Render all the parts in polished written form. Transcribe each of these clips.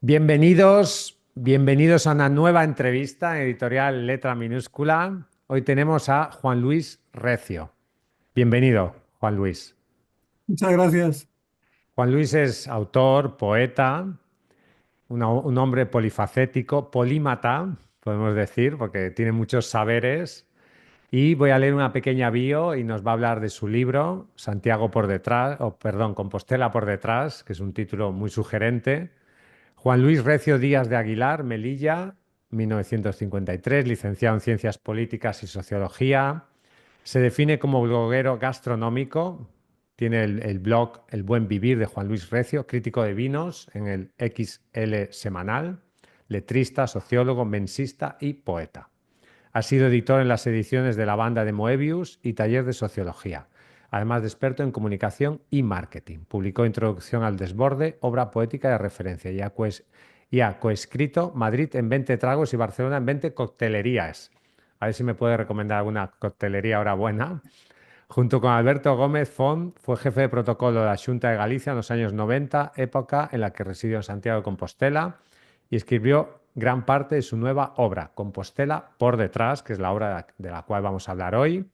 Bienvenidos a una nueva entrevista en Editorial Letra Minúscula. Hoy tenemos a Juan Luis Recio. Bienvenido, Juan Luis. Muchas gracias. Juan Luis es autor, poeta, un hombre polifacético, polímata, podemos decir, porque tiene muchos saberes. Y voy a leer una pequeña bio y nos va a hablar de su libro, Santiago por detrás, o perdón, Compostela por detrás, que es un título muy sugerente. Juan Luis Recio Díaz de Aguilar, Melilla, 1953, licenciado en Ciencias Políticas y Sociología. Se define como bloguero gastronómico. Tiene el blog El Buen Vivir de Juan Luis Recio, crítico de vinos en el XL Semanal, letrista, sociólogo, mensista y poeta. Ha sido editor en las ediciones de La Banda de Moebius y Taller de Sociología, además de experto en comunicación y marketing. Publicó Introducción al Desborde, obra poética de referencia, y ha coescrito Madrid en 20 tragos y Barcelona en 20 coctelerías. A ver si me puede recomendar alguna coctelería ahora buena. Junto con Alberto Gómez Font, fue jefe de protocolo de la Xunta de Galicia en los años 90, época en la que residió en Santiago de Compostela, y escribió gran parte de su nueva obra, Compostela por detrás, que es la obra de la cual vamos a hablar hoy.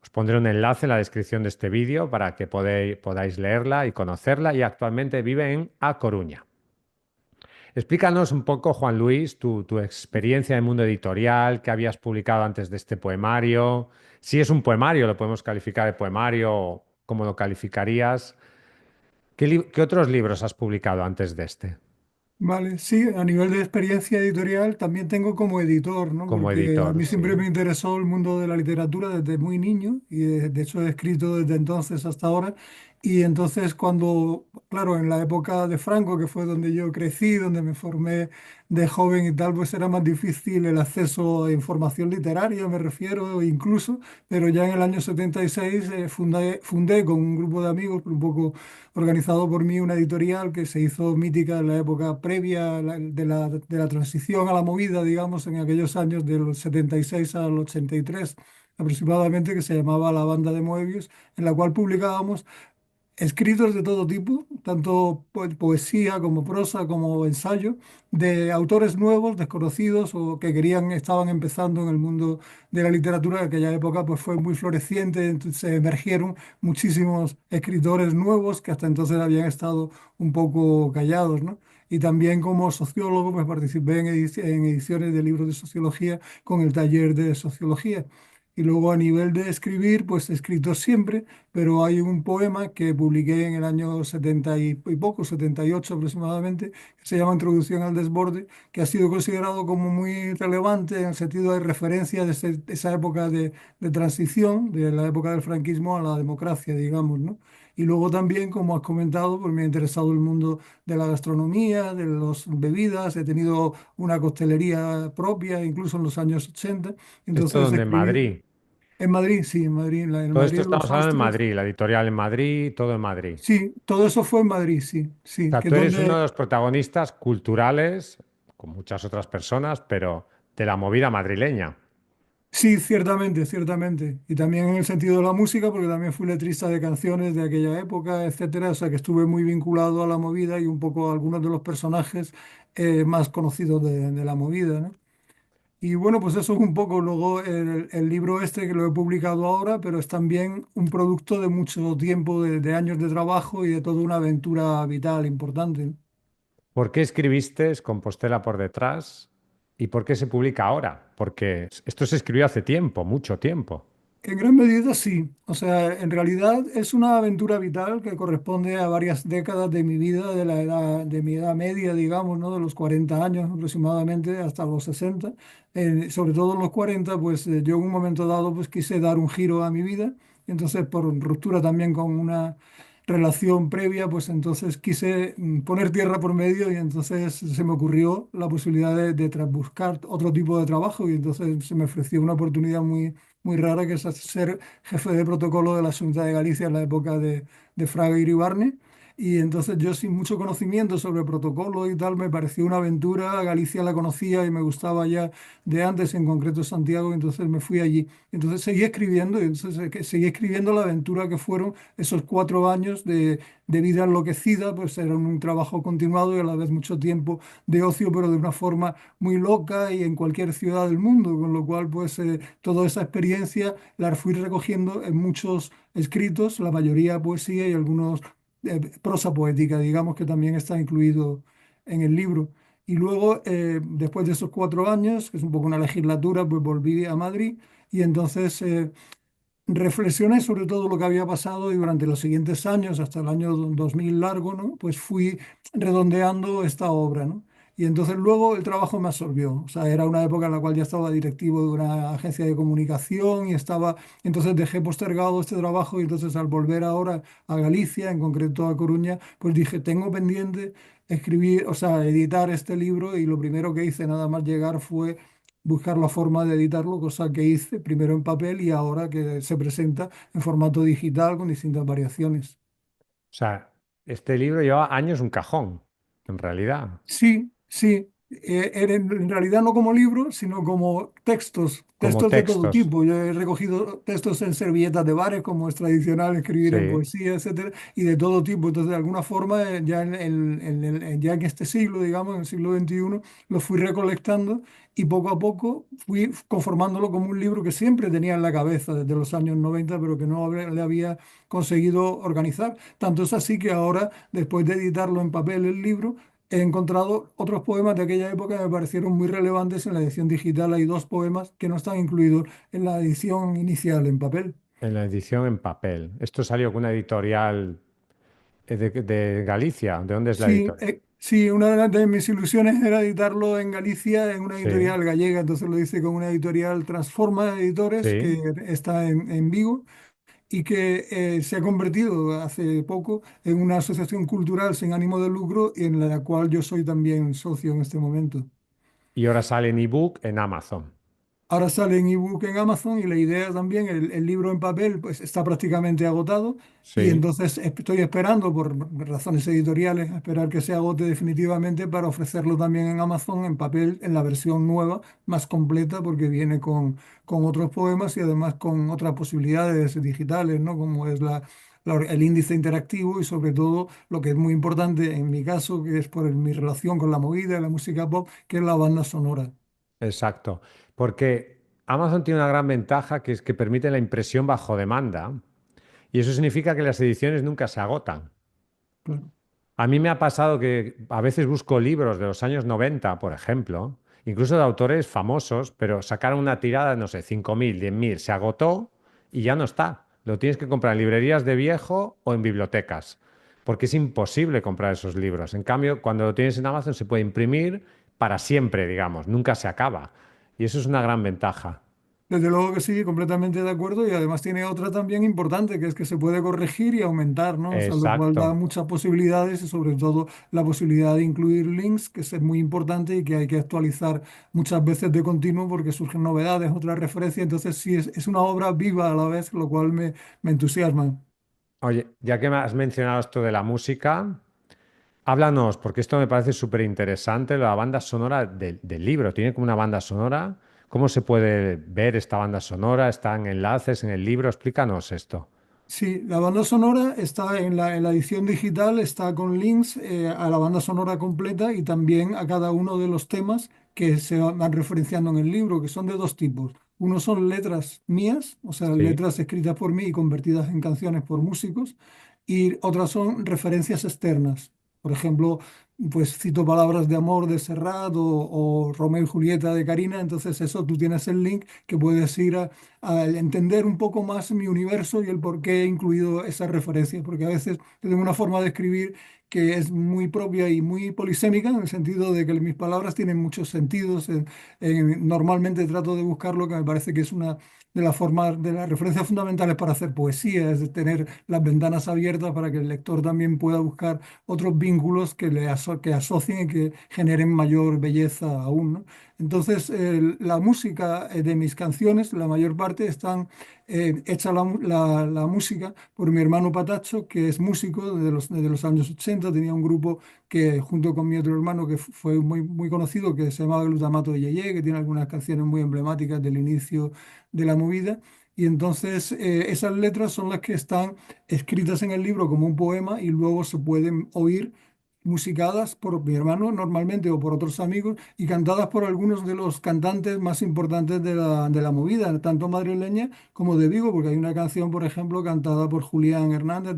Os pondré un enlace en la descripción de este vídeo para que podáis leerla y conocerla, y actualmente vive en A Coruña. Explícanos un poco, Juan Luis, tu experiencia en el mundo editorial, qué habías publicado antes de este poemario. Si es un poemario, lo podemos calificar de poemario, ¿cómo lo calificarías? ¿Qué otros libros has publicado antes de este, Vale, sí, a nivel de experiencia editorial también tengo como editor, ¿no? como Porque a editor? mí siempre Sí. me interesó el mundo de la literatura desde muy niño y de hecho he escrito desde entonces hasta ahora. Y entonces cuando, claro, en la época de Franco, que fue donde yo crecí, donde me formé de joven y tal, pues era más difícil el acceso a información literaria, me refiero incluso, pero ya en el año 76 fundé con un grupo de amigos, un poco organizado por mí, una editorial que se hizo mítica en la época previa de la transición a la movida, digamos, en aquellos años del 76 al 83 aproximadamente, que se llamaba La Banda de Moebius, en la cual publicábamos escritos de todo tipo, tanto poesía como prosa como ensayo, de autores nuevos, desconocidos o que estaban empezando en el mundo de la literatura. En aquella época pues fue muy floreciente, entonces se emergieron muchísimos escritores nuevos que hasta entonces habían estado un poco callados, ¿no? Y también como sociólogo pues participé en ediciones de libros de sociología con el taller de sociología. Y luego a nivel de escribir, pues he escrito siempre, pero hay un poema que publiqué en el año 70 y poco, 78 aproximadamente, que se llama Introducción al Desborde, que ha sido considerado como muy relevante en el sentido de referencia de esa época de transición, de la época del franquismo a la democracia, digamos, ¿no? Y luego también, como has comentado, pues me ha interesado el mundo de la gastronomía, de las bebidas, he tenido una costelería propia, incluso en los años 80, ¿Esto entonces donde en escribí Madrid? en Madrid, sí, en Madrid, en Todo esto Madrid de los estamos hablando en Sastres. Madrid, la editorial en Madrid, todo en Madrid. Sí, todo eso fue en Madrid, sí, O sí, sea, que es tú eres uno de donde, los protagonistas culturales, con muchas otras personas, pero de la movida madrileña. sí, ciertamente, ciertamente. Y también en el sentido de la música, porque también fui letrista de canciones de aquella época, etcétera. O sea, que estuve muy vinculado a la movida y un poco a algunos de los personajes más conocidos de la movida, ¿no? Y bueno, pues eso es un poco luego el libro este que lo he publicado ahora, pero es también un producto de mucho tiempo, de años de trabajo y de toda una aventura vital importante, ¿no? ¿Por qué escribiste Compostela por detrás? ¿Y por qué se publica ahora? Porque esto se escribió hace tiempo, mucho tiempo. En gran medida sí. O sea, en realidad es una aventura vital que corresponde a varias décadas de mi vida, de mi edad media, digamos, ¿no? De los 40 años aproximadamente hasta los 60. Sobre todo en los 40, pues yo en un momento dado pues quise dar un giro a mi vida. Entonces, por ruptura también con una relación previa, pues entonces quise poner tierra por medio y entonces se me ocurrió la posibilidad de buscar otro tipo de trabajo y entonces se me ofreció una oportunidad muy rara, que es ser jefe de protocolo de la Xunta de Galicia en la época de Fraga Iribarne. Y entonces yo sin mucho conocimiento sobre protocolo y tal, me pareció una aventura. Galicia la conocía y me gustaba ya de antes, en concreto Santiago, y entonces me fui allí. Entonces seguí escribiendo y entonces seguí escribiendo la aventura que fueron esos 4 años de vida enloquecida, pues era un trabajo continuado y a la vez mucho tiempo de ocio, pero de una forma muy loca y en cualquier ciudad del mundo, con lo cual pues toda esa experiencia la fui recogiendo en muchos escritos, la mayoría poesía y algunos prosa poética, digamos que también está incluido en el libro. Y luego, después de esos 4 años, que es un poco una legislatura, pues volví a Madrid y entonces reflexioné sobre todo lo que había pasado y durante los siguientes años, hasta el año 2000 largo, ¿no? Pues fui redondeando esta obra, ¿no? Y entonces luego el trabajo me absorbió. O sea, era una época en la cual ya estaba directivo de una agencia de comunicación y estaba, entonces dejé postergado este trabajo y entonces al volver ahora a Galicia, en concreto a Coruña, pues dije, tengo pendiente escribir, o sea, editar este libro y lo primero que hice nada más llegar fue buscar la forma de editarlo, cosa que hice primero en papel y ahora que se presenta en formato digital con distintas variaciones. O sea, este libro lleva años un cajón, en realidad, Sí, sí. En realidad no como libro, sino como textos, como textos de todo textos. tipo. Yo he recogido textos en servilletas de bares, como es tradicional escribir en Sí. poesía, etcétera, y de todo tipo. Entonces, de alguna forma, ya ya en este siglo, digamos, en el siglo XXI, lo fui recolectando y poco a poco fui conformándolo como un libro que siempre tenía en la cabeza desde los años 90, pero que no le había conseguido organizar. Tanto es así que ahora, después de editarlo en papel el libro, he encontrado otros poemas de aquella época que me parecieron muy relevantes en la edición digital. Hay dos poemas que no están incluidos en la edición inicial en papel. En la edición en papel. Esto salió con una editorial de Galicia. ¿De dónde es la Sí, editorial? sí, una de mis ilusiones era editarlo en Galicia en una Sí, editorial gallega, entonces lo hice con una editorial Transforma Editores sí. que está en Vigo y que se ha convertido hace poco en una asociación cultural sin ánimo de lucro en la cual yo soy también socio en este momento. Y ahora sale en ebook en Amazon. Ahora sale en ebook en Amazon y la idea también, el libro en papel, pues está prácticamente agotado y Sí, entonces estoy esperando por razones editoriales, a esperar que se agote definitivamente para ofrecerlo también en Amazon en papel, en la versión nueva, más completa, porque viene con otros poemas y además con otras posibilidades digitales, ¿no? Como es el índice interactivo y sobre todo lo que es muy importante en mi caso, que es por mi relación con la movida, la música pop, que es la banda sonora. exacto. Porque Amazon tiene una gran ventaja que es que permite la impresión bajo demanda y eso significa que las ediciones nunca se agotan. Claro. A mí me ha pasado que a veces busco libros de los años 90, por ejemplo, incluso de autores famosos, pero sacaron una tirada, no sé, 5.000, 10.000, se agotó y ya no está. Lo tienes que comprar en librerías de viejo o en bibliotecas, porque es imposible comprar esos libros. En cambio, cuando lo tienes en Amazon se puede imprimir para siempre, digamos, nunca se acaba. Y eso es una gran ventaja. Desde luego que sí, completamente de acuerdo y además tiene otra también importante, que es que se puede corregir y aumentar, ¿no? O sea, lo cual da Exacto, muchas posibilidades y sobre todo la posibilidad de incluir links, que es muy importante y que hay que actualizar muchas veces de continuo porque surgen novedades, otras referencias, entonces sí, es una obra viva a la vez, lo cual me entusiasma. oye, ya que me has mencionado esto de la música, háblanos, porque esto me parece súper interesante, la banda sonora del libro. Tiene como una banda sonora. ¿Cómo se puede ver esta banda sonora? ¿Están enlaces en el libro? Explícanos esto. Sí, la banda sonora está en la edición digital, está con links a la banda sonora completa y también a cada uno de los temas que se van referenciando en el libro, que son de dos tipos. Uno son letras mías, o sea, Sí. letras escritas por mí y convertidas en canciones por músicos, y otras son referencias externas. Por ejemplo, pues cito palabras de amor de Serrat o Romeo y Julieta de Karina, entonces eso tú tienes el link que puedes ir al entender un poco más mi universo y el por qué he incluido esas referencias, porque a veces yo tengo una forma de escribir que es muy propia y muy polisémica, en el sentido de que mis palabras tienen muchos sentidos. Normalmente trato de buscar lo que me parece que es una de la forma, de las referencias fundamentales para hacer poesía, es de tener las ventanas abiertas para que el lector también pueda buscar otros vínculos que asocien y que generen mayor belleza aún, ¿no? Entonces, la música de mis canciones, la mayor parte están hecha la música por mi hermano Patacho, que es músico desde los años 80. Tenía un grupo que junto con mi otro hermano, que fue muy conocido, que se llamaba Glutamato de Yeye, que tiene algunas canciones muy emblemáticas del inicio de la movida. Y entonces esas letras son las que están escritas en el libro como un poema y luego se pueden oír musicadas por mi hermano normalmente o por otros amigos y cantadas por algunos de los cantantes más importantes de la movida, tanto madrileña como de Vigo, porque hay una canción, por ejemplo, cantada por Julián Hernández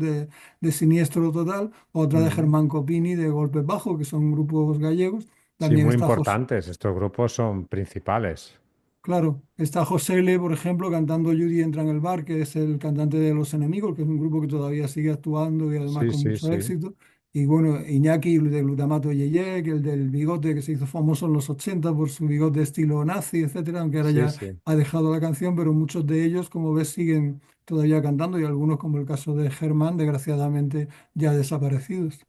de Siniestro Total, otra de Ujú. Germán Copini de Golpes Bajo, que son grupos gallegos. Sí, También muy está José. importantes. Estos grupos son principales. Claro, está José L., por ejemplo, cantando Judy entra en el bar, que es el cantante de Los Enemigos, que es un grupo que todavía sigue actuando y además Sí, con sí, mucho sí. éxito. Y bueno, Iñaki de Glutamato Yeye, que el del bigote que se hizo famoso en los 80 por su bigote estilo nazi, etcétera, aunque ahora Sí, ya sí. ha dejado la canción, pero muchos de ellos, como ves, siguen todavía cantando y algunos, como el caso de Germán, desgraciadamente ya desaparecidos.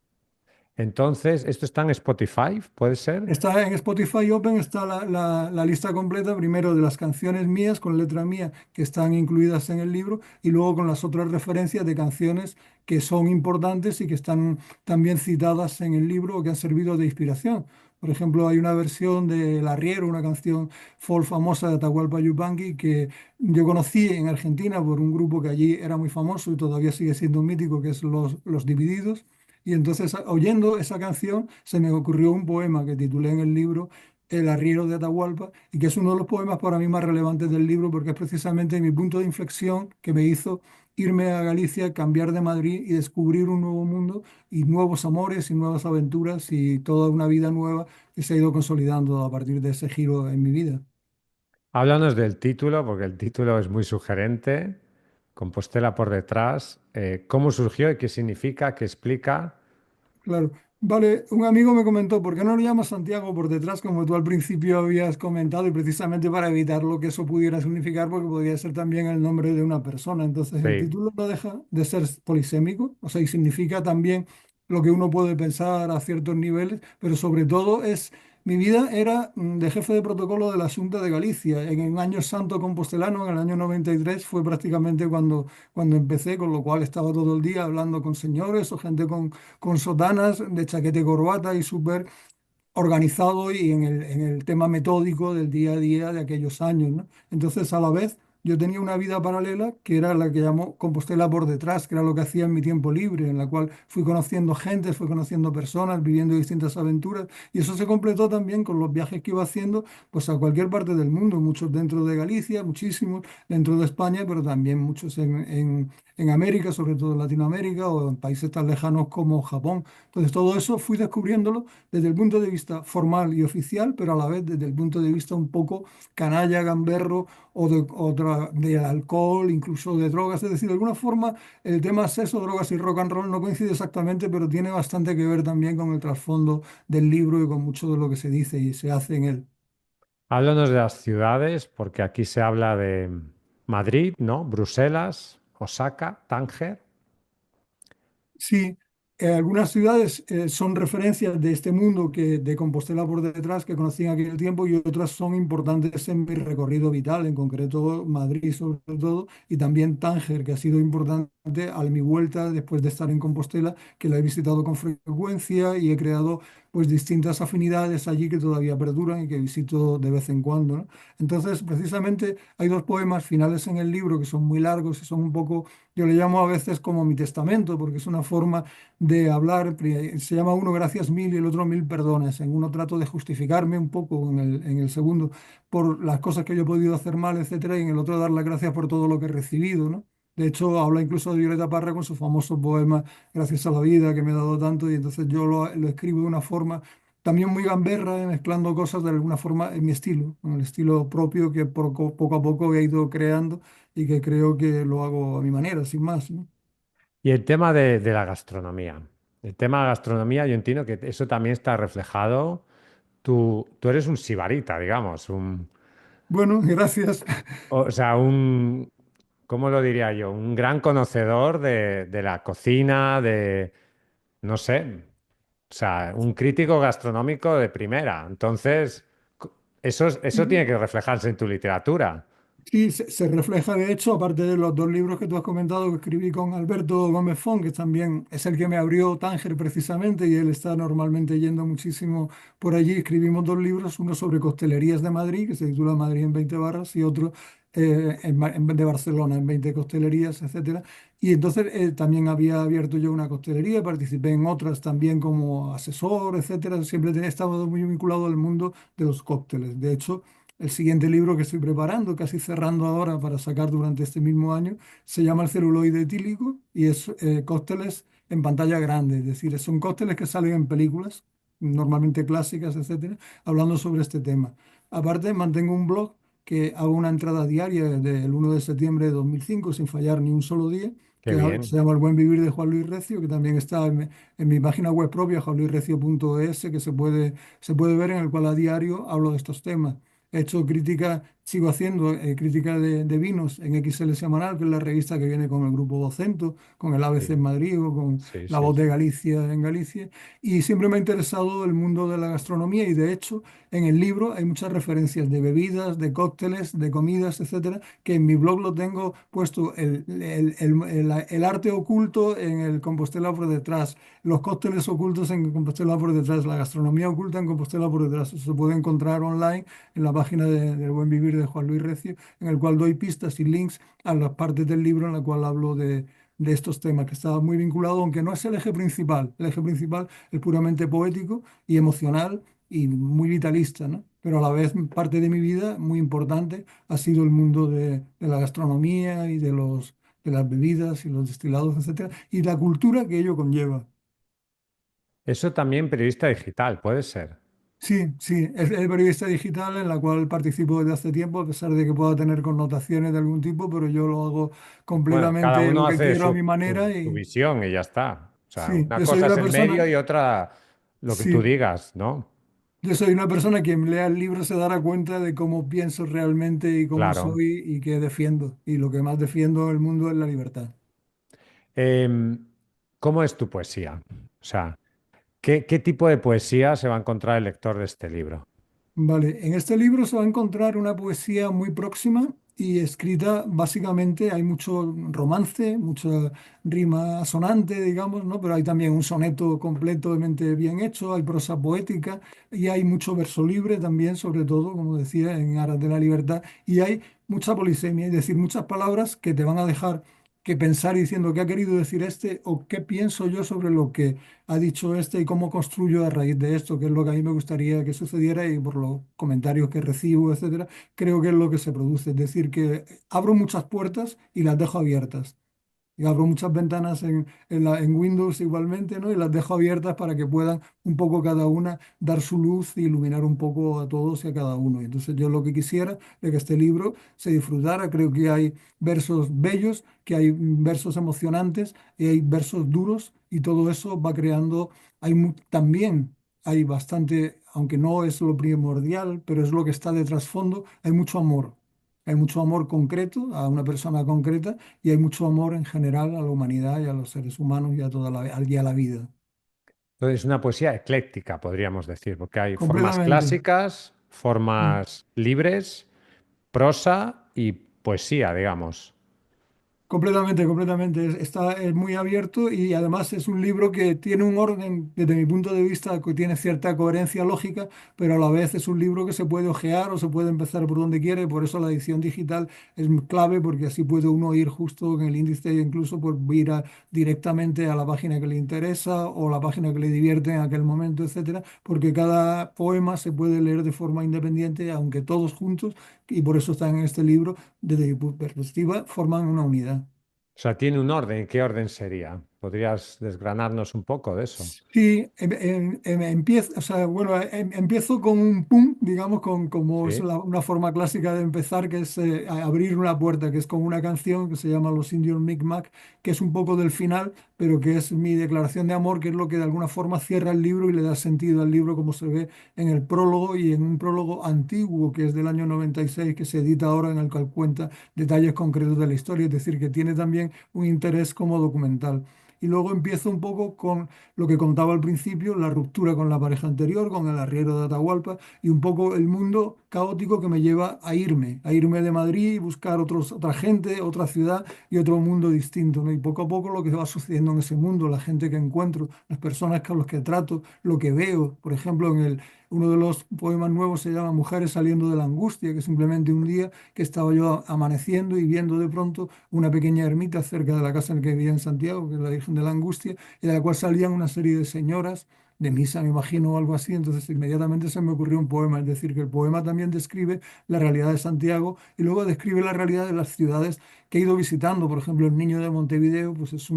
Entonces, ¿esto está en Spotify? ¿Puede ser? Está en Spotify Open, está la lista completa, primero de las canciones mías con letra mía que están incluidas en el libro y luego con las otras referencias de canciones que son importantes y que están también citadas en el libro o que han servido de inspiración. Por ejemplo, hay una versión de El Arriero, una canción folk famosa de Atahualpa Yupanqui que yo conocí en Argentina por un grupo que allí era muy famoso y todavía sigue siendo un mítico, que es Los Divididos. Y entonces, oyendo esa canción, se me ocurrió un poema que titulé en el libro El arriero de Atahualpa, y que es uno de los poemas para mí más relevantes del libro, porque es precisamente mi punto de inflexión que me hizo irme a Galicia, cambiar de Madrid y descubrir un nuevo mundo y nuevos amores y nuevas aventuras y toda una vida nueva que se ha ido consolidando a partir de ese giro en mi vida. Háblanos del título, porque el título es muy sugerente. Compostela por detrás. ¿Cómo surgió y qué significa? ¿Qué explica? Claro. Vale, un amigo me comentó, ¿por qué no lo llamas Santiago por detrás, como tú al principio habías comentado, y precisamente para evitar lo que eso pudiera significar, porque podría ser también el nombre de una persona? Entonces el Sí. título no deja de ser polisémico, o sea, y significa también lo que uno puede pensar a ciertos niveles, pero sobre todo es, mi vida era de jefe de protocolo de la Xunta de Galicia. En el año santo compostelano, en el año 93, fue prácticamente cuando empecé, con lo cual estaba todo el día hablando con señores o gente con sotanas de chaqueta y corbata y súper organizado y en el tema metódico del día a día de aquellos años, ¿no? Entonces, a la vez, yo tenía una vida paralela que era la que llamó Compostela por detrás, que era lo que hacía en mi tiempo libre, en la cual fui conociendo gente, fui conociendo personas, viviendo distintas aventuras, y eso se completó también con los viajes que iba haciendo, pues a cualquier parte del mundo, muchos dentro de Galicia, muchísimos dentro de España, pero también muchos en América, sobre todo en Latinoamérica o en países tan lejanos como Japón. Entonces, todo eso fui descubriéndolo desde el punto de vista formal y oficial, pero a la vez desde el punto de vista un poco canalla, gamberro o de alcohol, incluso de drogas. Es decir, de alguna forma el tema sexo, drogas y rock and roll no coincide exactamente, pero tiene bastante que ver también con el trasfondo del libro y con mucho de lo que se dice y se hace en él. Háblanos de las ciudades, porque aquí se habla de Madrid, ¿no? Bruselas, Osaka, Tánger. Sí, algunas ciudades son referencias de este mundo de Compostela por detrás que conocí en aquel tiempo y otras son importantes en mi recorrido vital, en concreto Madrid sobre todo, y también Tánger, que ha sido importante a mi vuelta después de estar en Compostela, que la he visitado con frecuencia y he creado pues distintas afinidades allí que todavía perduran y que visito de vez en cuando, ¿no? Entonces, precisamente hay dos poemas finales en el libro que son muy largos y son un poco, yo le llamo a veces como mi testamento, porque es una forma de hablar. Se llama uno Gracias mil y el otro Mil perdones. En uno trato de justificarme un poco, en el segundo, por las cosas que yo he podido hacer mal, etcétera, y en el otro dar las gracias por todo lo que he recibido, ¿no? De hecho, habla incluso de Violeta Parra con su famoso poema Gracias a la vida que me ha dado tanto, y entonces yo lo escribo de una forma también muy gamberra, mezclando cosas de alguna forma en mi estilo, en el estilo propio que poco a poco he ido creando y que creo que lo hago a mi manera, sin más, ¿no? Y el tema de la gastronomía. El tema de la gastronomía, yo entiendo que eso también está reflejado. Tú eres un sibarita, digamos, Bueno, gracias. O sea, ¿cómo lo diría yo? Un gran conocedor de la cocina, no sé, o sea, un crítico gastronómico de primera. Entonces, eso tiene que reflejarse en tu literatura. Sí, se refleja de hecho, aparte de los dos libros que tú has comentado que escribí con Alberto Gómez Font, que también es el que me abrió Tánger precisamente, y él está normalmente yendo muchísimo por allí. Escribimos dos libros, uno sobre costelerías de Madrid, que se titula Madrid en 20 barras, y otro de Barcelona en 20 costelerías, etcétera. Y entonces también había abierto yo una costelería, participé en otras también como asesor, etcétera. Siempre he estado muy vinculado al mundo de los cócteles. De hecho, el siguiente libro que estoy preparando, casi cerrando ahora para sacar durante este mismo año, se llama El celuloide etílico y es cócteles en pantalla grande, es decir, son cócteles que salen en películas, normalmente clásicas, etcétera, hablando sobre este tema. Aparte, mantengo un blog que hago una entrada diaria desde el 1 de septiembre de 2005 sin fallar ni un solo día, Qué se bien, llama El Buen Vivir de Juan Luis Recio, que también está en mi página web propia, juanluisrecio.es, que se puede ver, en el cual a diario hablo de estos temas. He hecho crítica, sigo haciendo crítica de vinos en XL Semanal, que es la revista que viene con el Grupo Vocento, con el ABC sí, en Madrid o con sí, La sí, Voz de sí. Galicia en Galicia. Y siempre me ha interesado el mundo de la gastronomía y de hecho en el libro hay muchas referencias de bebidas, de cócteles, de comidas, etcétera, que en mi blog lo tengo puesto el arte oculto en el Compostela por detrás, los cócteles ocultos en Compostela por detrás, la gastronomía oculta en Compostela por detrás. Eso se puede encontrar online en la página del Buen Vivir de Juan Luis Recio, en el cual doy pistas y links a las partes del libro en la cual hablo de estos temas, que está muy vinculado, aunque no es el eje principal. El eje principal es puramente poético y emocional y muy vitalista, ¿no? Pero a la vez parte de mi vida muy importante ha sido el mundo de la gastronomía y de las bebidas y los destilados, etcétera, y la cultura que ello conlleva. Eso también periodista digital, puede ser. Sí, sí, es el periodista digital en la cual participo desde hace tiempo, a pesar de que pueda tener connotaciones de algún tipo, pero yo lo hago Bueno, cada completamente uno lo que hace quiero a mi su, manera su y visión y ya está. O sea, sí, una cosa es el medio y otra lo que tú sí, digas, ¿no? yo soy una persona que lea el libro se dará cuenta de cómo pienso realmente y cómo Claro. soy y qué defiendo. Y lo que más defiendo en el mundo es la libertad. Em, ¿Cómo es tu poesía? O sea, ¿qué tipo de poesía se va a encontrar el lector de este libro? Vale, en este libro se va a encontrar una poesía muy próxima y escrita básicamente, hay mucho romance, mucha rima asonante, digamos, ¿no? Pero hay también un soneto completamente bien hecho, hay prosa poética y hay mucho verso libre también, sobre todo, como decía, en Aras de la Libertad, y hay mucha polisemia, es decir, muchas palabras que te van a dejar que pensar diciendo qué ha querido decir este o qué pienso yo sobre lo que ha dicho este y cómo construyo a raíz de esto, que es lo que a mí me gustaría que sucediera y por los comentarios que recibo, etcétera, creo que es lo que se produce. Es decir, que abro muchas puertas y las dejo abiertas. Y abro muchas ventanas en Windows igualmente, ¿no? Y las dejo abiertas para que puedan un poco cada una dar su luz e iluminar un poco a todos y a cada uno. Y entonces yo lo que quisiera es que este libro se disfrutara. Creo que hay versos bellos, que hay versos emocionantes y hay versos duros y todo eso va creando, también hay bastante, aunque no es lo primordial, pero es lo que está de trasfondo, hay mucho amor. Hay mucho amor concreto a una persona concreta y hay mucho amor en general a la humanidad y a los seres humanos y a y a la vida. Entonces, es una poesía ecléctica, podríamos decir, porque hay formas Completamente. clásicas, Mm. formas libres, prosa y poesía, digamos. Completamente, completamente. Es muy abierto y además es un libro que tiene un orden, desde mi punto de vista, que tiene cierta coherencia lógica, pero a la vez es un libro que se puede hojear o se puede empezar por donde quiere. Por eso la edición digital es muy clave, porque así puede uno ir justo en el índice, e incluso por ir directamente a la página que le interesa o la página que le divierte en aquel momento, etcétera, porque cada poema se puede leer de forma independiente, aunque todos juntos, y por eso están en este libro, desde mi perspectiva, forman una unidad. O sea, tiene un orden. ¿Qué orden sería? ¿Podrías desgranarnos un poco de eso? Sí, empiezo, o sea, bueno, empiezo con un pum, digamos, como es Sí. una forma clásica de empezar, que es abrir una puerta, que es con una canción que se llama Los Indios Micmac, que es un poco del final, pero que es mi declaración de amor, que es lo que de alguna forma cierra el libro y le da sentido al libro, como se ve en el prólogo y en un prólogo antiguo que es del año 96, que se edita ahora, en el cual cuenta detalles concretos de la historia, es decir, que tiene también un interés como documental. Y luego empiezo un poco con lo que contaba al principio, la ruptura con la pareja anterior, con el arriero de Atahualpa y un poco el mundo caótico que me lleva a irme de Madrid y buscar otra gente, otra ciudad y otro mundo distinto, ¿no? Y poco a poco lo que va sucediendo en ese mundo, la gente que encuentro, las personas con las que trato, lo que veo. Por ejemplo, uno de los poemas nuevos se llama Mujeres saliendo de la angustia, que es simplemente un día que estaba yo amaneciendo y viendo de pronto una pequeña ermita cerca de la casa en la que vivía en Santiago, que es la Virgen de la Angustia, y de la cual salían una serie de señoras de misa, me imagino, o algo así. Entonces inmediatamente se me ocurrió un poema, es decir, que el poema también describe la realidad de Santiago y luego describe la realidad de las ciudades que he ido visitando. Por ejemplo, El Niño de Montevideo, pues es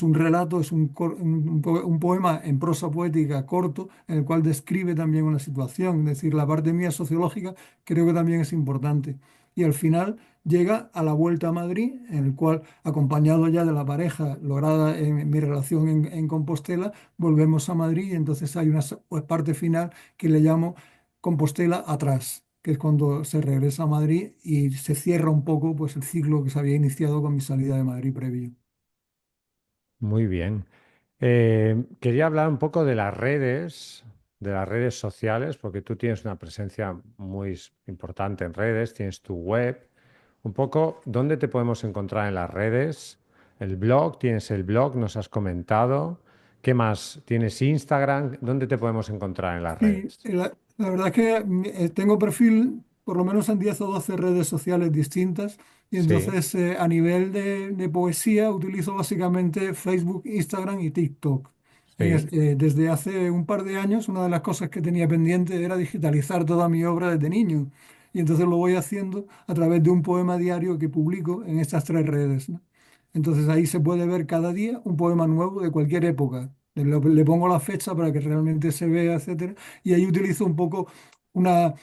un relato, un poema en prosa poética corto, en el cual describe también una situación. Es decir, la parte mía sociológica creo que también es importante. Y al final llega a la vuelta a Madrid, en el cual, acompañado ya de la pareja lograda en mi relación en Compostela, volvemos a Madrid y entonces hay una pues, parte final que le llamo Compostela atrás, que es cuando se regresa a Madrid y se cierra un poco pues, el ciclo que se había iniciado con mi salida de Madrid previo. Muy bien. Quería hablar un poco de las redes sociales, porque tú tienes una presencia muy importante en redes, tienes tu web. Un poco, ¿dónde te podemos encontrar en las redes? El blog, tienes el blog, nos has comentado. ¿Qué más? ¿Tienes Instagram? ¿Dónde te podemos encontrar en las Sí, redes? la verdad es que tengo perfil por lo menos en 10 o 12 redes sociales distintas y Sí, entonces a nivel de poesía utilizo básicamente Facebook, Instagram y TikTok. sí. Desde hace un par de años una de las cosas que tenía pendiente era digitalizar toda mi obra desde niño y entonces lo voy haciendo a través de un poema diario que publico en estas tres redes, ¿no? Entonces ahí se puede ver cada día un poema nuevo de cualquier época. Le pongo la fecha para que realmente se vea, etcétera, y ahí utilizo un poco una...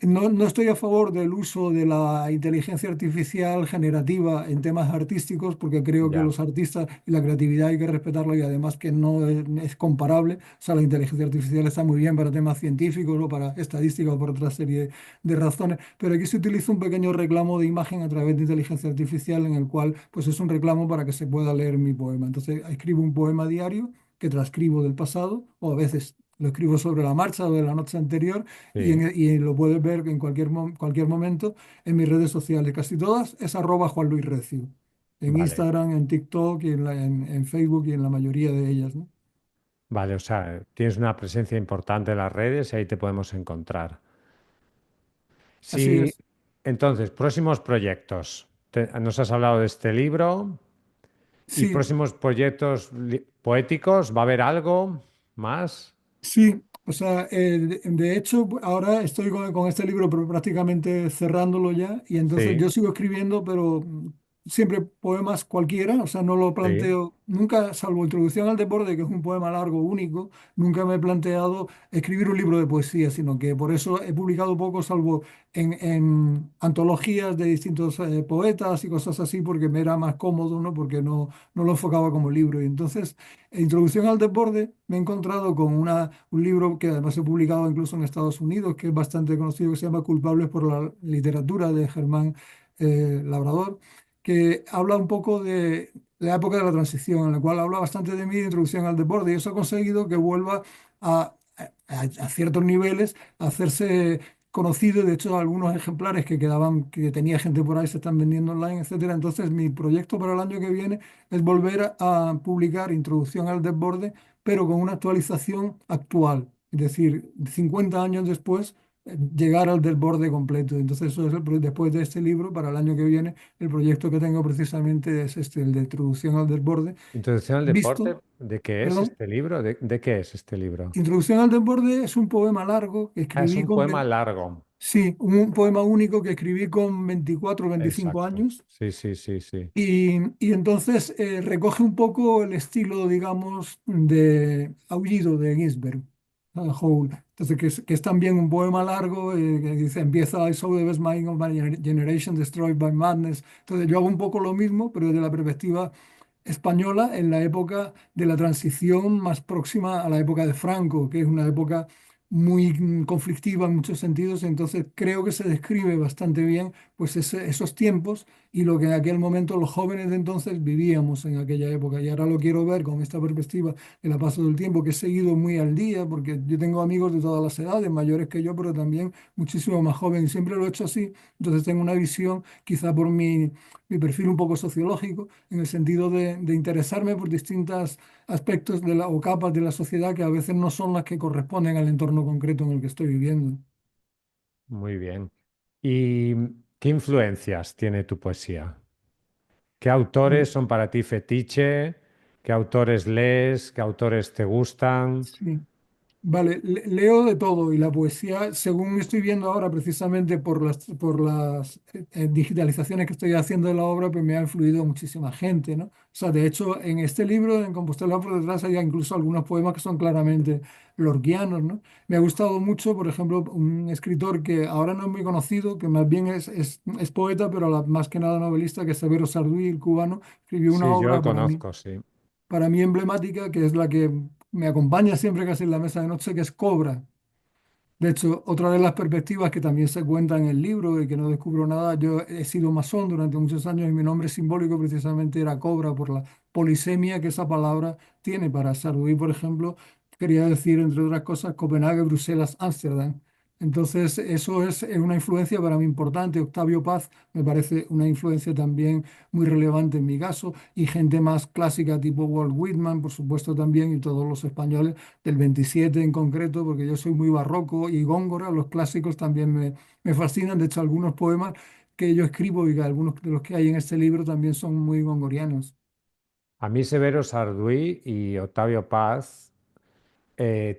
No estoy a favor del uso de la inteligencia artificial generativa en temas artísticos, porque creo que Ya. los artistas y la creatividad hay que respetarlo y además que no es comparable. O sea, la inteligencia artificial está muy bien para temas científicos o para estadística o por otra serie de razones, pero aquí se utiliza un pequeño reclamo de imagen a través de inteligencia artificial en el cual pues es un reclamo para que se pueda leer mi poema. Entonces escribo un poema diario que transcribo del pasado o a veces lo escribo sobre la marcha o de la noche anterior Sí, y lo puedes ver en cualquier momento en mis redes sociales. Casi todas es @Juan Luis Recio. En vale. Instagram, en TikTok, y en Facebook y en la mayoría de ellas, ¿no? Vale, o sea, tienes una presencia importante en las redes y ahí te podemos encontrar. Así Sí, es. entonces, próximos proyectos. Nos has hablado de este libro y Sí, próximos proyectos poéticos. ¿Va a haber algo más? sí, o sea, de hecho, ahora estoy con este libro, pero prácticamente cerrándolo ya, y entonces yo Sí, sigo escribiendo, pero siempre poemas cualquiera, o sea, no lo sí. planteo, nunca, salvo Introducción al Deporte, que es un poema largo, único, nunca me he planteado escribir un libro de poesía, sino que por eso he publicado poco, salvo en antologías de distintos poetas y cosas así, porque me era más cómodo, ¿no? Porque no lo enfocaba como libro. Y entonces, en Introducción al Deporte, me he encontrado con un libro que además he publicado incluso en Estados Unidos, que es bastante conocido, que se llama Culpables por la literatura, de Germán Labrador, que habla un poco de la época de la transición, en la cual habla bastante de mi introducción al deporte, y eso ha conseguido que vuelva a ciertos niveles a hacerse conocido, y de hecho algunos ejemplares que quedaban, que tenía gente por ahí, se están vendiendo online, etcétera. Entonces mi proyecto para el año que viene es volver a publicar Introducción al Desborde, pero con una actualización actual, es decir, 50 años después, llegar al desborde completo. Entonces, eso es después de este libro, para el año que viene, el proyecto que tengo precisamente es este, el de Introducción al Desborde, Introducción al deporte. visto, ¿De qué es perdón, este libro? ¿De qué es este libro? Introducción al Desborde es un poema largo que Ah, es escribí un poema largo. sí, un poema único que escribí con 24 o 25 Exacto. años. Sí, sí, sí, sí. Y entonces recoge un poco el estilo, digamos, de Aullido de Ginsberg, Howl. Entonces, que es también un poema largo, que dice, empieza: I saw the best mind of my generation destroyed by madness. Entonces, yo hago un poco lo mismo, pero desde la perspectiva española en la época de la transición más próxima a la época de Franco, que es una época muy conflictiva en muchos sentidos. Entonces creo que se describe bastante bien pues esos tiempos y lo que en aquel momento los jóvenes de entonces vivíamos en aquella época. Y ahora lo quiero ver con esta perspectiva de la paso del tiempo, que he seguido muy al día, porque yo tengo amigos de todas las edades, mayores que yo, pero también muchísimo más jóvenes. Y siempre lo he hecho así. Entonces tengo una visión, quizá por mi perfil un poco sociológico, en el sentido de interesarme por distintos aspectos de o capas de la sociedad que a veces no son las que corresponden al entorno concreto en el que estoy viviendo. Muy bien. ¿Y qué influencias tiene tu poesía? ¿Qué autores Mm. son para ti fetiche? ¿Qué autores lees? ¿Qué autores te gustan? Sí. Vale, leo de todo y la poesía, según estoy viendo ahora precisamente por las digitalizaciones que estoy haciendo de la obra, pues me ha influido muchísima gente, ¿no? O sea, de hecho, en este libro, en Compostela por detrás, hay incluso algunos poemas que son claramente lorquianos, ¿no? Me ha gustado mucho, por ejemplo, un escritor que ahora no es muy conocido, que más bien es poeta, pero más que nada novelista, que es Severo Sarduy, el cubano, escribió una Sí, yo lo obra conozco, sí. para mí emblemática, que es la que me acompaña siempre casi en la mesa de noche, que es Cobra. De hecho, otra de las perspectivas que también se cuenta en el libro y que no descubro nada, yo he sido masón durante muchos años y mi nombre simbólico precisamente era Cobra por la polisemia que esa palabra tiene. Para Sarduí, por ejemplo, quería decir, entre otras cosas, Copenhague, Bruselas, Ámsterdam. Entonces, eso es una influencia para mí importante. Octavio Paz me parece una influencia también muy relevante en mi caso y gente más clásica tipo Walt Whitman, por supuesto también, y todos los españoles del 27 en concreto, porque yo soy muy barroco y Góngora, los clásicos también me fascinan. De hecho, algunos poemas que yo escribo y que algunos de los que hay en este libro también son muy gongorianos. A mí Severo Sarduy y Octavio Paz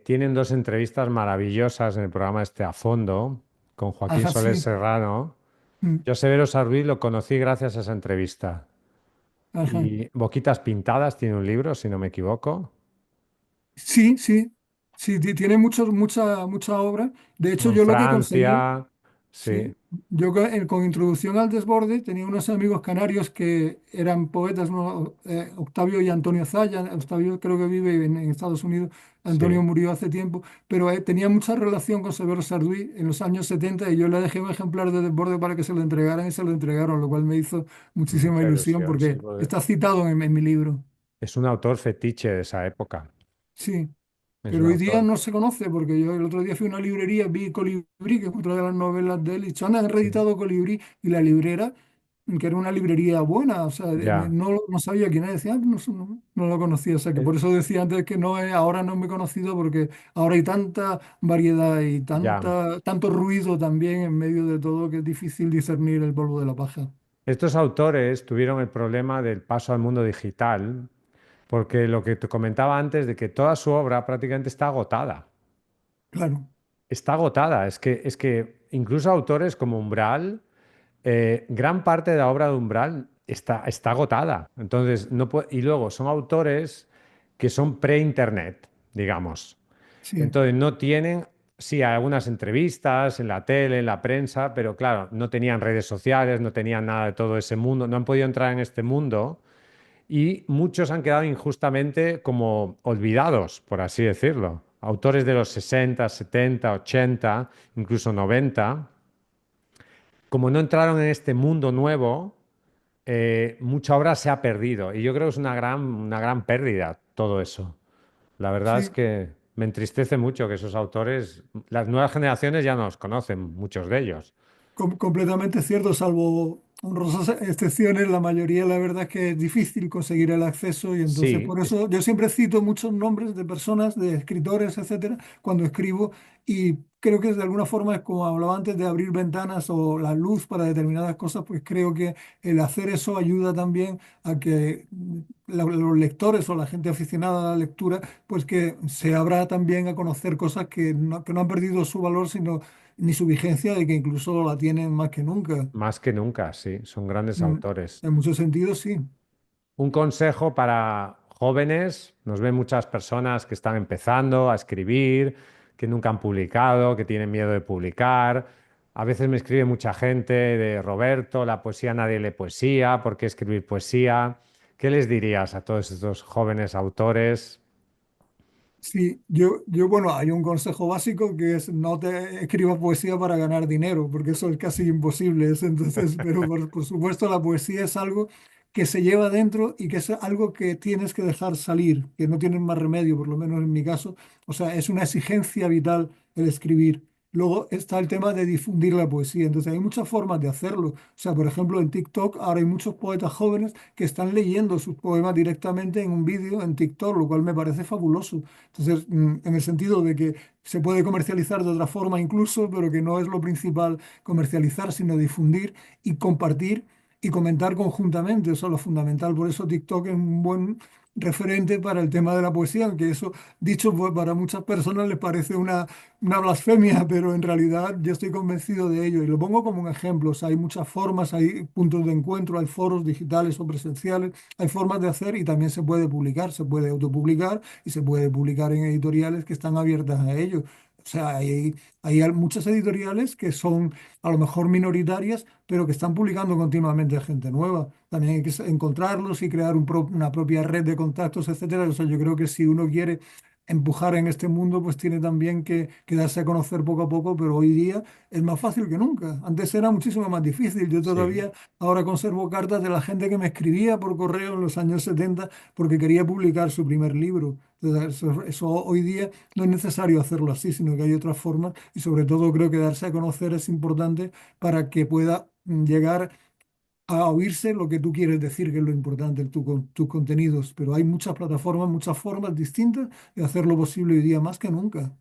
tienen dos entrevistas maravillosas en el programa este A Fondo con Joaquín Ajá, Soler sí. Serrano. Mm. Yo a Severo Sarduy lo conocí gracias a esa entrevista. Ajá. Y Boquitas Pintadas tiene un libro, si no me equivoco. Sí, sí. Sí, tiene mucha obra. De hecho, Uno en yo lo que conseguí. Francia, sí, Sí, yo con Introducción al Desborde tenía unos amigos canarios que eran poetas, ¿no? Octavio y Antonio Zaya. Octavio creo que vive en Estados Unidos, Antonio sí, murió hace tiempo, pero tenía mucha relación con Severo Sarduy en los años 70 y yo le dejé un ejemplar de Desborde para que se lo entregaran y se lo entregaron, lo cual me hizo muchísima mucha ilusión ilusión, sí, porque porque está citado en mi libro. es un autor fetiche de esa época. Sí. Es Pero un hoy día autor, no se conoce porque yo el otro día fui a una librería, vi Colibrí, que es otra de las novelas de él, y han sí, reeditado Colibrí y la librera, que era una librería buena, o sea, ya, no sabía quién era, decía, "Ah, no, no lo conocía", o sea, que eh, por eso decía antes que ahora no me he conocido porque ahora hay tanta variedad y ya. tanto ruido también en medio de todo que es difícil discernir el polvo de la paja. Estos autores tuvieron el problema del paso al mundo digital, porque lo que te comentaba antes de que toda su obra prácticamente está agotada. Claro, Está agotada. Es que incluso autores como Umbral, gran parte de la obra de Umbral está agotada. Entonces, no y luego son autores que son pre-internet, digamos. sí, Entonces, no tienen, sí, algunas entrevistas en la tele, en la prensa, pero claro, no tenían redes sociales, no tenían nada de todo ese mundo, no han podido entrar en este mundo y muchos han quedado injustamente como olvidados, por así decirlo. Autores de los 60, 70, 80, incluso 90, como no entraron en este mundo nuevo, mucha obra se ha perdido. Y yo creo que es una gran pérdida todo eso. La verdad es sí. que me entristece mucho que esos autores, las nuevas generaciones ya no los conocen, muchos de ellos. Completamente cierto, salvo honrosas excepciones, la mayoría la verdad es que es difícil conseguir el acceso y entonces Sí, por eso yo siempre cito muchos nombres de personas, de escritores, etcétera, cuando escribo y creo que de alguna forma es como hablaba antes de abrir ventanas o la luz para determinadas cosas, pues creo que el hacer eso ayuda también a que los lectores o la gente aficionada a la lectura, pues que se abra también a conocer cosas que no han perdido su valor, sino ni su vigencia de que incluso la tienen más que nunca. más que nunca, sí, son grandes Mm. autores. En muchos sentidos, sí. Un consejo para jóvenes, nos ven muchas personas que están empezando a escribir, que nunca han publicado, que tienen miedo de publicar. A veces me escribe mucha gente de Roberto, la poesía nadie lee poesía, ¿por qué escribir poesía? ¿Qué les dirías a todos estos jóvenes autores? Sí, bueno, hay un consejo básico que es no te escribas poesía para ganar dinero, porque eso es casi imposible. Entonces, pero por supuesto la poesía es algo que se lleva dentro y que es algo que tienes que dejar salir, que no tienes más remedio, por lo menos en mi caso. O sea, es una exigencia vital el escribir. Luego está el tema de difundir la poesía. Entonces hay muchas formas de hacerlo. O sea, por ejemplo, en TikTok ahora hay muchos poetas jóvenes que están leyendo sus poemas directamente en un vídeo en TikTok, lo cual me parece fabuloso. Entonces, en el sentido de que se puede comercializar de otra forma incluso, pero que no es lo principal comercializar, sino difundir y compartir y comentar conjuntamente. Eso es lo fundamental. Por eso TikTok es un buen referente para el tema de la poesía, aunque eso, dicho pues, para muchas personas les parece una blasfemia, pero en realidad yo estoy convencido de ello y lo pongo como un ejemplo. O sea, hay muchas formas, hay puntos de encuentro, hay foros digitales o presenciales, hay formas de hacer y también se puede publicar, se puede autopublicar y se puede publicar en editoriales que están abiertas a ello. O sea, hay muchas editoriales que son a lo mejor minoritarias, pero que están publicando continuamente a gente nueva. También hay que encontrarlos y crear una propia red de contactos, etcétera. O sea, yo creo que si uno quiere empujar en este mundo, pues tiene también que darse a conocer poco a poco, pero hoy día es más fácil que nunca. Antes era muchísimo más difícil. Yo Sí. todavía ahora conservo cartas de la gente que me escribía por correo en los años 70 porque quería publicar su primer libro. Entonces, eso hoy día no es necesario hacerlo así, sino que hay otras formas y sobre todo creo que darse a conocer es importante para que pueda llegar a oírse lo que tú quieres decir, que es lo importante, tus contenidos. Pero hay muchas plataformas, muchas formas distintas de hacerlo posible hoy día más que nunca.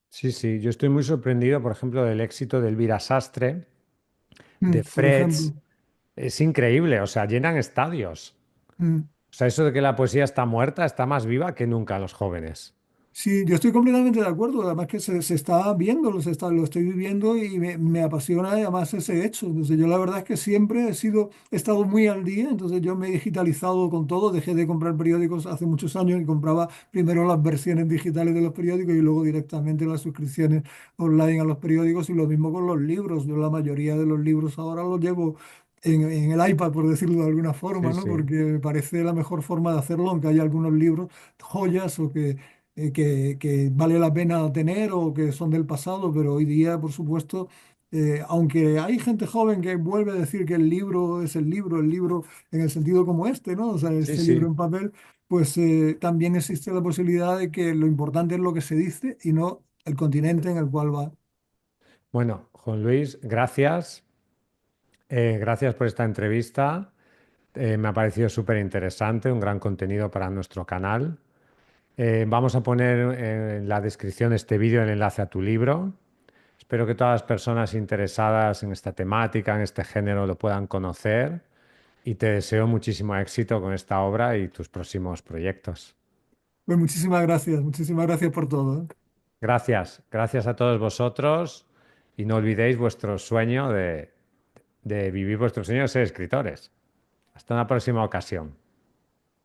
Sí, sí, yo estoy muy sorprendido, por ejemplo, del éxito de Elvira Sastre, de Por ejemplo. Freds. Es increíble, o sea, llenan estadios. Mm. O sea, eso de que la poesía está muerta, está más viva que nunca los jóvenes. Sí, yo estoy completamente de acuerdo. Además que se está viendo, lo estoy viviendo y me apasiona además ese hecho. Entonces yo la verdad es que siempre he estado muy al día. Entonces yo me he digitalizado con todo. Dejé de comprar periódicos hace muchos años y compraba primero las versiones digitales de los periódicos y luego directamente las suscripciones online a los periódicos y lo mismo con los libros. Yo la mayoría de los libros ahora los llevo en el iPad, por decirlo de alguna Sí, forma, ¿no? sí. Porque me parece la mejor forma de hacerlo, aunque hay algunos libros, joyas o que vale la pena tener o que son del pasado, pero hoy día, por supuesto, aunque hay gente joven que vuelve a decir que el libro es el libro en el sentido como este, ¿no? O sea, Sí, este libro sí. en papel, pues también existe la posibilidad de que lo importante es lo que se dice y no el continente en el cual va. Bueno, Juan Luis, gracias. Gracias por esta entrevista. Me ha parecido súper interesante, un gran contenido para nuestro canal. Vamos a poner en la descripción de este vídeo el enlace a tu libro. Espero que todas las personas interesadas en esta temática, en este género, lo puedan conocer y te deseo muchísimo éxito con esta obra y tus próximos proyectos. Pues muchísimas gracias por todo, ¿eh? Gracias, gracias a todos vosotros y no olvidéis vuestro sueño de vivir vuestro sueño de ser escritores. Hasta una próxima ocasión.